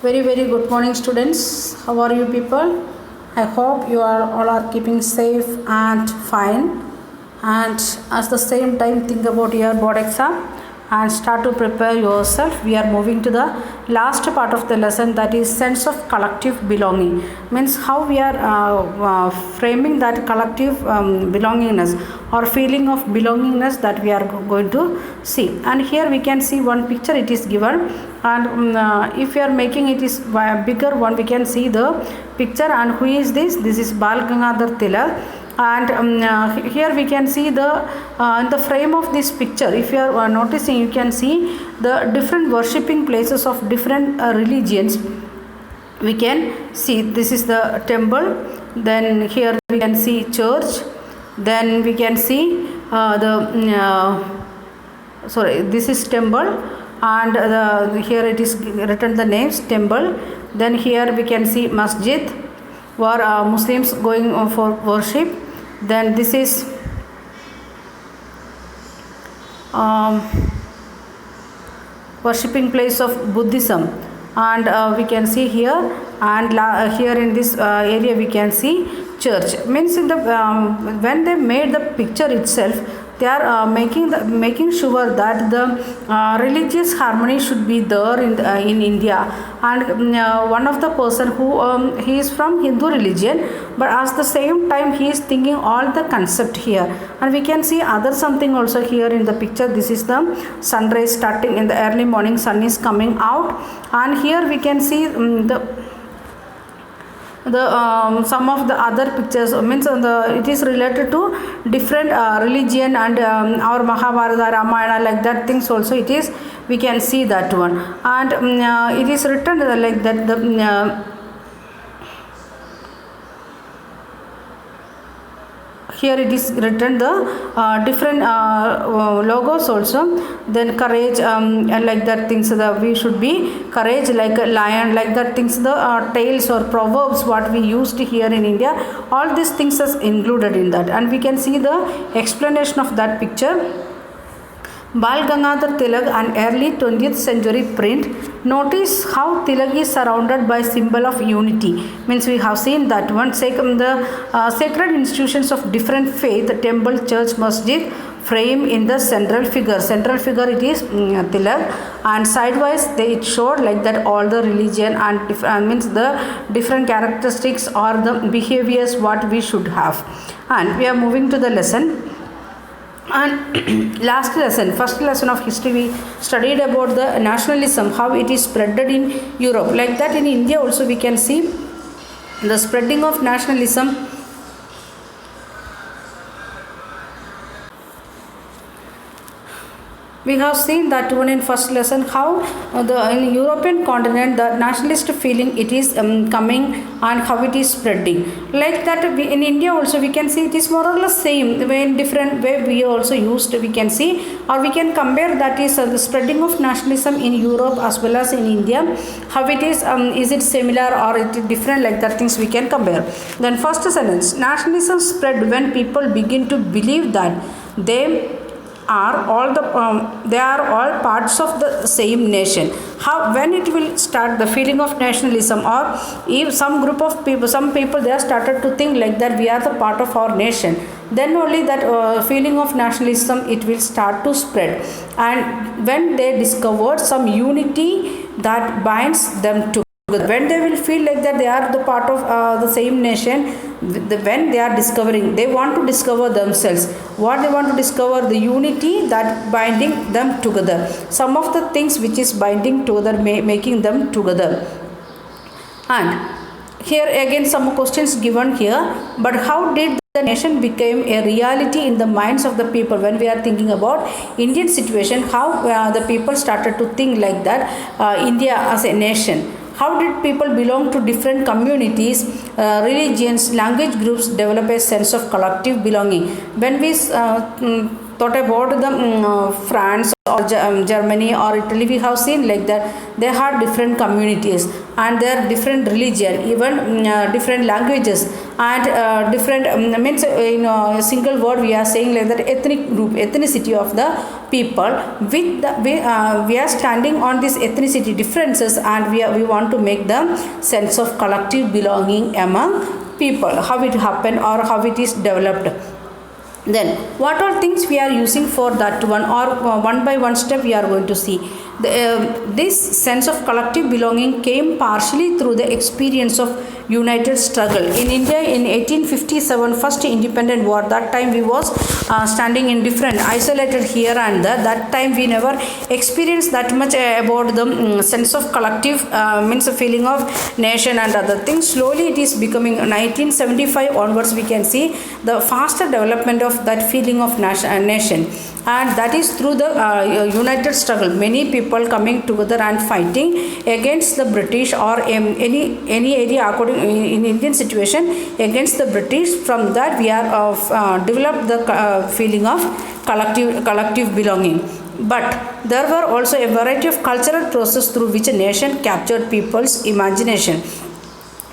Very good morning, students. How are you people? I hope you are all are keeping safe and fine, and at the same time think about your board exam and start to prepare yourself. We are moving to the last part of the lesson, that is sense of collective belonging. Means how we are framing that collective belongingness or feeling of belongingness that we are going to see. And here we can see one picture, it is given, and if you are making it is bigger one, we can see the picture. And who is this is Bal Gangadhar Tilak. And here we can see the in the frame of this picture, if you are noticing, you can see the different worshipping places of different religions. We can see this is the temple, then here we can see church, then we can see this is temple, and here it is written the names temple. Then here we can see masjid where Muslims going for worship. Then this is worshipping place of Buddhism, and we can see here, and here in this area we can see church. Means in the when they made the picture itself, they are making sure that the religious harmony should be there in India. And one of the person who he is from Hindu religion, but at the same time he is thinking all the concept here. And we can see other something also here in the picture. This is the sunrise starting in the early morning, sun is coming out, and here we can see some of the other pictures. Means it is related to different religion, and our Mahabharata, Ramayana, like that things also it is, we can see that one. And it is written like that the here it is written the different logos also. Then courage, and like that things, that we should be courage like a lion, like that things, the tales or proverbs what we used here in India, all these things is included in that. And we can see the explanation of that picture. Bal Gangadhar Tilak, an early 20th century print. Notice how Tilak is surrounded by symbol of unity. Means we have seen that one. The sacred institutions of different faith, temple, church, masjid, frame in the central figure. Central figure it is Tilak, and sidewise it showed like that all the religion and means the different characteristics or the behaviors what we should have. And we are moving to the lesson. And last lesson, first lesson of history, we studied about the nationalism, how it is spreaded in Europe. Like that in India also we can see the spreading of nationalism. We have seen that one in first lesson, how in European continent the nationalist feeling it is coming, and how it is spreading. Like that in India also we can see it is more or less same way, in different way we also used, we can see, or we can compare, that is the spreading of nationalism in Europe as well as in India, how it is it similar or it is different, like that things we can compare. Then first sentence, nationalism spread when people begin to believe that they are all parts of the same nation. How when it will start the feeling of nationalism, or if some group of people, some people they are started to think like that we are the part of our nation, then only that feeling of nationalism it will start to spread. And when they discovered some unity that binds them together, when they will feel like that they are the part of the same nation, when they are discovering, they want to discover themselves, what they want to discover, the unity that binding them together, some of the things which is binding together, making them together. And here again some questions given here. But how did the nation became a reality in the minds of the people? When we are thinking about Indian situation, how the people started to think like that India as a nation. How did people belong to different communities, religions, language groups develop a sense of collective belonging? When we thought about the France or Germany or Italy, we have seen like that they have different communities and their different religion, even different languages and different means in a single word we are saying like that ethnic group, ethnicity of the people. With the, we are standing on this ethnicity differences and we want to make the sense of collective belonging among people, how it happened or how it is developed. Then what all things we are using for that one, or one by one step we are going to see. This sense of collective belonging came partially through the experience of united struggle in India in 1857, first independent war. That time we was standing in different isolated here and there. That time we never experienced that much about the sense of collective means a feeling of nation and other things. Slowly it is becoming 1975 onwards we can see the faster development of that feeling of nation, and that is through the united struggle. Many people coming together and fighting against the British or any area according in Indian situation against the British. From that we are developed the feeling of collective belonging. But there were also a variety of cultural process through which a nation captured people's imagination.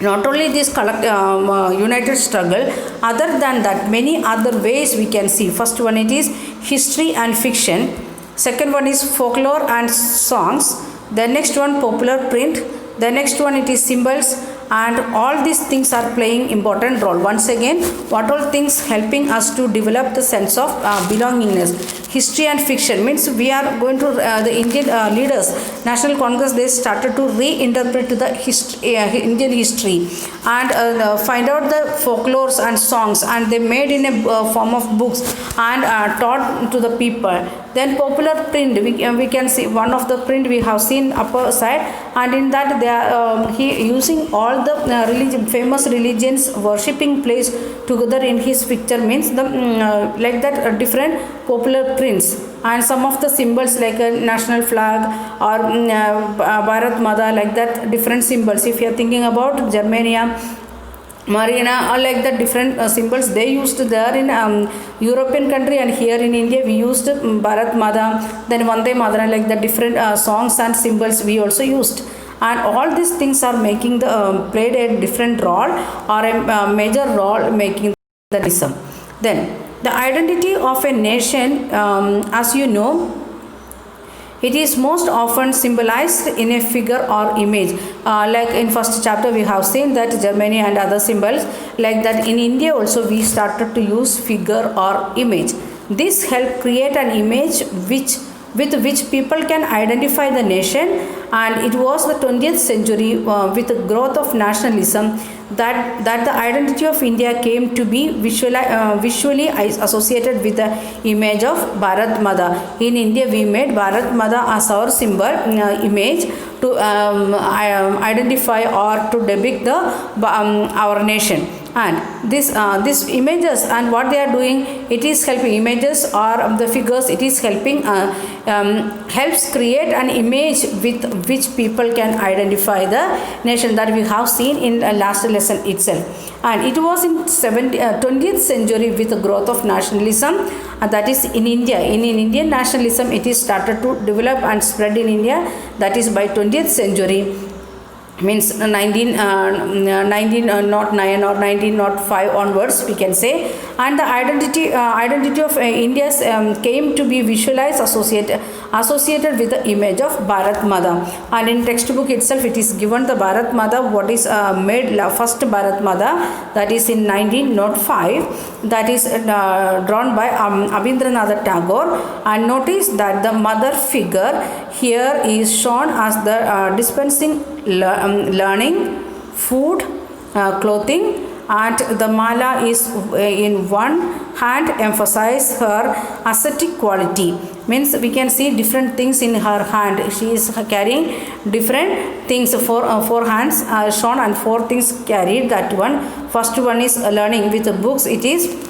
Not only this united struggle, other than that many other ways we can see. First one it is history and fiction, second one is folklore and songs, the next one popular print, the next one it is symbols, and all these things are playing important role. Once again, what all things helping us to develop the sense of belongingness. History and fiction means we are going to the Indian leaders, National Congress, they started to reinterpret the Indian history and find out the folklores and songs, and they made in a form of books and taught to the people. Then popular print, we can see one of the print we have seen upper side, and in that they are he using all the famous religions worshipping place together in his picture, means the like that different popular prints and some of the symbols like a national flag or Bharat Mata, like that different symbols. If you are thinking about Germania, Marina, or like the different symbols they used there in European country, and here in India we used Bharat Mata, then Vande Mataram, like the different songs and symbols we also used. And all these things are making the played a different role or a major role making the ism. Then the identity of a nation, as you know, it is most often symbolized in a figure or image. Like in first chapter we have seen that Germany and other symbols, like that in India also we started to use figure or image. This helped create an image with which people can identify the nation, and it was the 20th century with the growth of nationalism that the identity of India came to be visually associated with the image of Bharat Mata. In India we made Bharat Mata as our symbol image to identify or to depict the our nation. And this images and what they are doing, it is helping images or the figures, it is helping helps create an image with which people can identify the nation, that we have seen in last lesson itself. And it was in 20th century with the growth of nationalism, that is in India. In Indian nationalism it is started to develop and spread in India, that is by 20th century, means 1909 or 1905 onwards we can say. And the identity of India's came to be visualized associated with the image of Bharat Mata. And in textbook itself it is given the Bharat Mata, what is made first Bharat Mata, that is in 1905, that is drawn by Abhindranath Tagore. And notice that the mother figure here is shown as the dispensing learning, food, clothing, and the mala is in one hand, emphasize her ascetic quality, means we can see different things in her hand. She is carrying different things, four hands are shown and four things carried. That one, first one is learning with the books, it is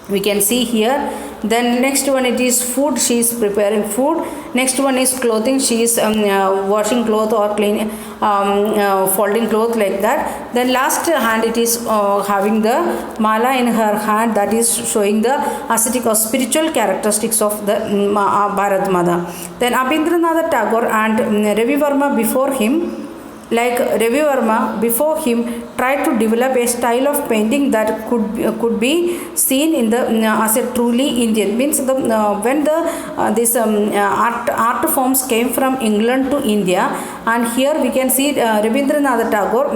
we can see here Then next one it is food, she is preparing food. Next one is clothing, she is washing cloth or cleaning, folding cloth, like that. Then last hand it is having the mala in her hand, that is showing the ascetic or spiritual characteristics of the Bharat Mata. Then Abhindranath Tagore and Ravi Verma before him, like Ravi Verma before him, tried to develop a style of painting that could be seen in the as a truly Indian. Means the when the this art forms came from England to India, and here we can see Rabindranath Tagore,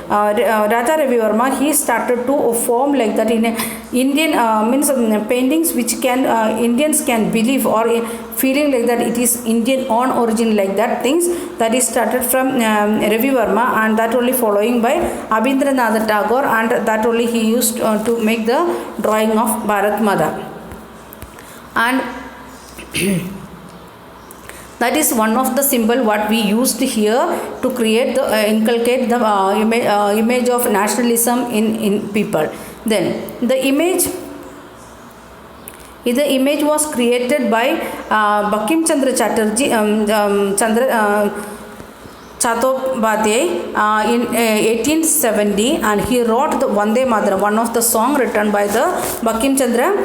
Raja Ravi Verma, he started to form like that in a Indian means paintings which can Indians can believe, or feeling like that it is Indian on origin, like that things that is started from Ravi Verma, and that only following by Abhindranath Tagore, and that only he used to make the drawing of Bharat Mata. And that is one of the symbol what we used here to create the inculcate the image of nationalism in people. Then the image was created by Bankim Chandra Chatterjee, Chattopadhyay in 1870, and he wrote the Vande Mataram, one of the song written by the Bankim Chandra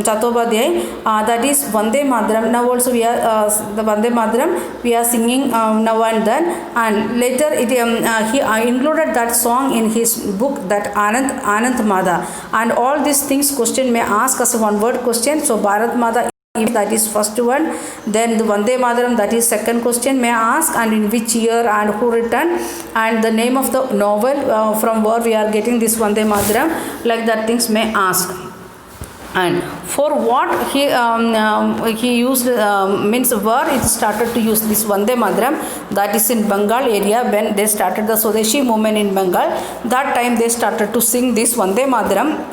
Chattopadhyay, that is Vande Mataram. Now also we are the Vande Mataram we are singing now and then, and later he included that song in his book, that Anant Mata. And all these things question may ask as one word question. So Bharat Mata, that is first one. Then the Vande Mataram, that is second question may ask, and in which year and who written, and the name of the novel from where we are getting this Vande Mataram, like that things may ask. And for what he used means where it started to use this Vande Mataram, that is in Bengal area. When they started the Swadeshi movement in Bengal, that time they started to sing this Vande Mataram.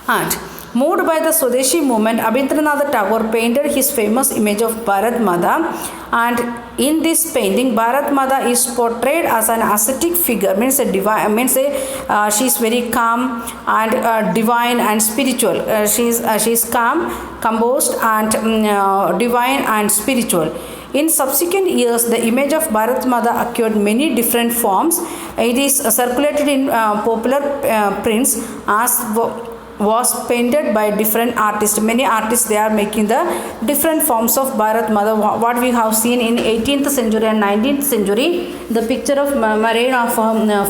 And moved by the Swadeshi movement, Abhindranath Tagore painted his famous image of Bharat Mata, and in this painting Bharat Mata is portrayed as an ascetic figure, means a divine, means she is very calm and divine and spiritual. She is calm, composed, and divine and spiritual. In subsequent years, the image of Bharat Mata acquired many different forms. It is circulated in popular prints as was painted by different artists. Many artists, they are making the different forms of Bharat Mata. What we have seen in 18th century and 19th century, the picture of Marine of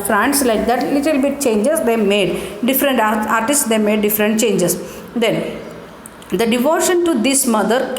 France, like that, little bit changes they made. Different artists, they made different changes. Then the devotion to this mother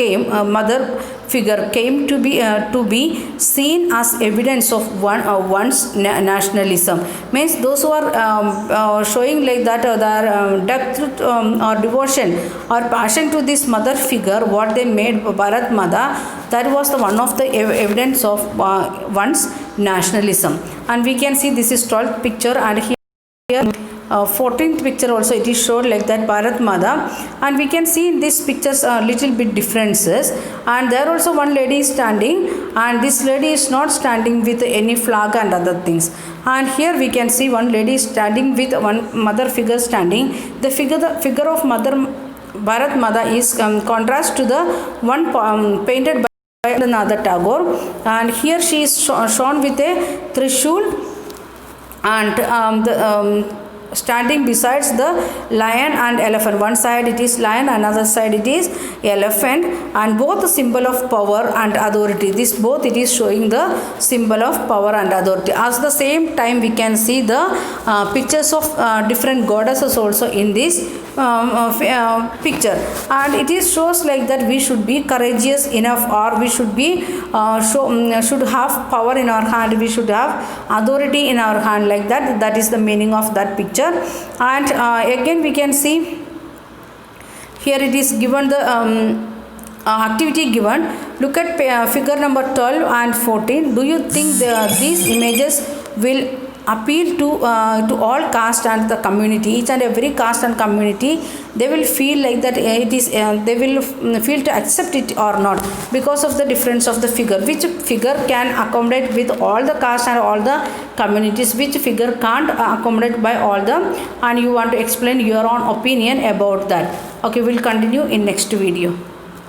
figure came to be seen as evidence of one's nationalism. Means those who are showing like that their depth or devotion or passion to this mother figure, what they made Bharat Mata, that was the one of the evidence of one's nationalism. And we can see this is 12th picture, and here 14th picture also it is showed like that Bharat Mata, and we can see in these pictures a little bit differences. And there also one lady is standing, and this lady is not standing with any flag and other things. And here we can see one lady standing with one mother figure standing. The figure of mother Bharat Mata is contrast to the one painted by Rabindranath Tagore, and here she is shown with a Trishul, and standing besides the lion and elephant. One side it is lion, another side it is elephant, and both the symbol of power and authority. This both it is showing the symbol of power and authority. At the same time we can see the pictures of different goddesses also in this picture, and it is shows like that we should be courageous enough, or we should be should have power in our hand, we should have authority in our hand, like that. That is the meaning of that picture. And again we can see here it is given the activity given. Look at figure number 12 and 14. Do you think these images will appeal to all caste and the community, each and every caste and community. They will feel like that it is they will feel to accept it or not, because of the difference of the figure, which figure can accommodate with all the caste and all the communities, which figure can't accommodate by all the, and you want to explain your own opinion about that. Okay, we'll continue in next video.